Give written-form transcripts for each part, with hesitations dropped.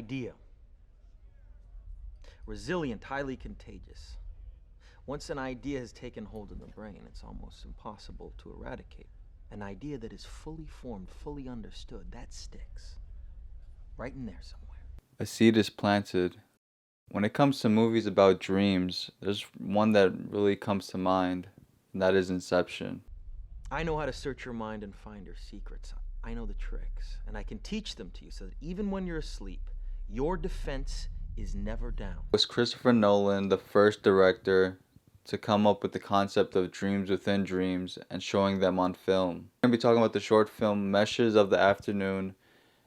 idea. Resilient, highly contagious. Once an idea has taken hold of the brain, it's almost impossible to eradicate. An idea that is fully formed, fully understood, that sticks. Right in there somewhere. A seed is planted. When it comes to movies about dreams, there's one that really comes to mind, and that is Inception. I know how to search your mind and find your secrets. I know the tricks, and I can teach them to you so that even when you're asleep, your defense is never down. Was Christopher Nolan the first director to come up with the concept of dreams within dreams and showing them on film? We're going to be talking about the short film Meshes of the Afternoon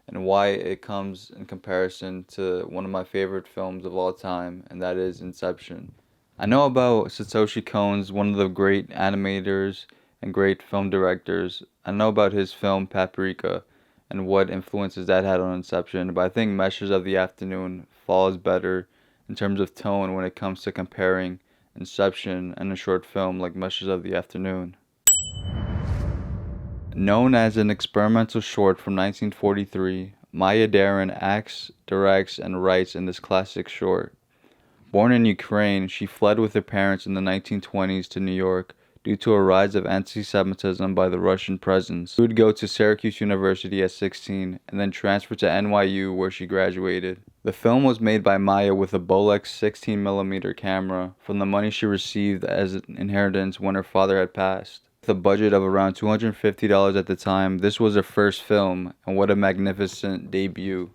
and why it comes in comparison to one of my favorite films of all time, and that is Inception. I know about Satoshi Kon's one of the great animators and great film directors. I know about his film Paprika and what influences that had on Inception, but I think Meshes of the Afternoon falls better in terms of tone when it comes to comparing Inception and a short film like Meshes of the Afternoon. Known as an experimental short from 1943, Maya Deren acts, directs, and writes in this classic short. Born in Ukraine, she fled with her parents in the 1920s to New York due to a rise of anti-Semitism by the Russian presence. She would go to Syracuse University at 16 and then transfer to NYU where she graduated. The film was made by Maya with a Bolex 16mm camera from the money she received as an inheritance when her father had passed. With a budget of around $250 at the time, this was her first film, and what a magnificent debut.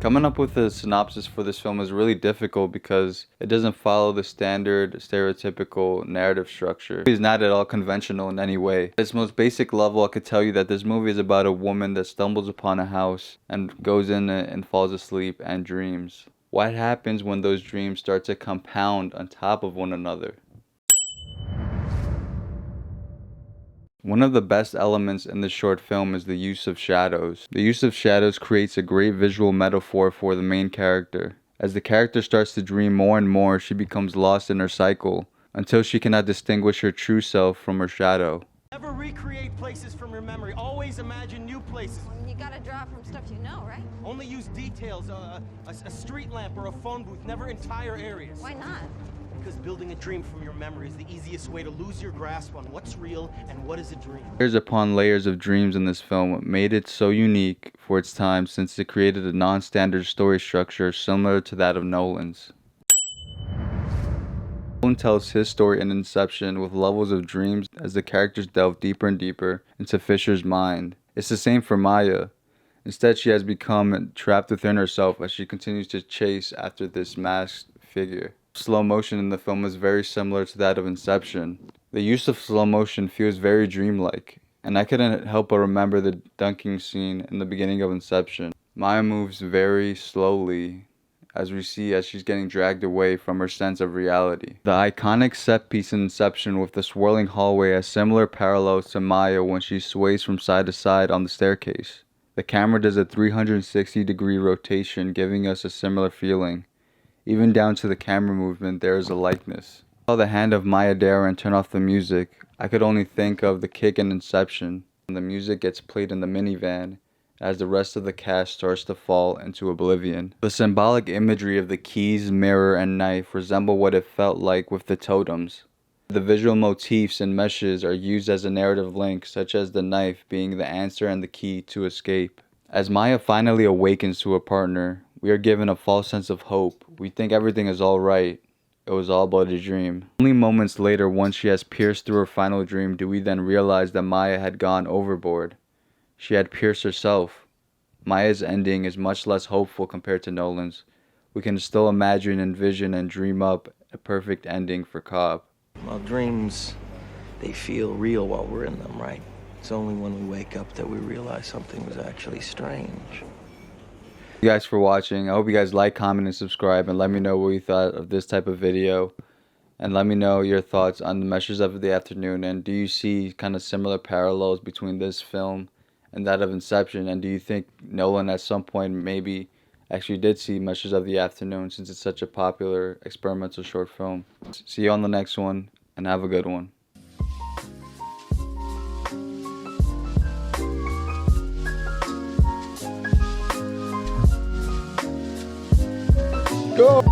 Coming up with a synopsis for this film is really difficult because it doesn't follow the standard, stereotypical narrative structure. It is not at all conventional in any way. At its most basic level, I could tell you that this movie is about a woman that stumbles upon a house and goes in it and falls asleep and dreams. What happens when those dreams start to compound on top of one another? One of the best elements in this short film is the use of shadows. The use of shadows creates a great visual metaphor for the main character. As the character starts to dream more and more, she becomes lost in her cycle, until she cannot distinguish her true self from her shadow. Never recreate places from your memory. Always imagine new places. You gotta draw from stuff you know, right? Only use details, a street lamp or a phone booth, never entire areas. Why not? Because building a dream from your memory is the easiest way to lose your grasp on what's real and what is a dream. Layers upon layers of dreams in this film made it so unique for its time since it created a non-standard story structure similar to that of Nolan's. Nolan tells his story in Inception with levels of dreams as the characters delve deeper and deeper into Fisher's mind. It's the same for Maya. Instead, she has become trapped within herself as she continues to chase after this masked figure. Slow motion in the film is very similar to that of Inception. The use of slow motion feels very dreamlike, and I couldn't help but remember the dunking scene in the beginning of Inception. Maya moves very slowly as we see as she's getting dragged away from her sense of reality. The iconic set piece in Inception with the swirling hallway has similar parallels to Maya when she sways from side to side on the staircase. The camera does a 360-degree rotation, giving us a similar feeling. Even down to the camera movement, there is a likeness. I saw the hand of Maya Deren turn off the music. I could only think of the kick in Inception. The music gets played in the minivan as the rest of the cast starts to fall into oblivion. The symbolic imagery of the keys, mirror, and knife resemble what it felt like with the totems. The visual motifs and meshes are used as a narrative link, such as the knife being the answer and the key to escape. As Maya finally awakens to her partner, we are given a false sense of hope. We think everything is alright. It was all but a dream. Only moments later, once she has pierced through her final dream, do we then realize that Maya had gone overboard. She had pierced herself. Maya's ending is much less hopeful compared to Nolan's. We can still imagine, envision, and dream up a perfect ending for Cobb. Well, dreams, they feel real while we're in them, right? It's only when we wake up that we realize something was actually strange. Thank you guys for watching. I hope you guys like, comment, and subscribe, and let me know what you thought of this type of video. And let me know your thoughts on the Meshes of the Afternoon, and do you see kind of similar parallels between this film and that of Inception, and do you think Nolan at some point maybe actually did see Meshes of the Afternoon since it's such a popular experimental short film? See you on the next one, and have a good one. Go!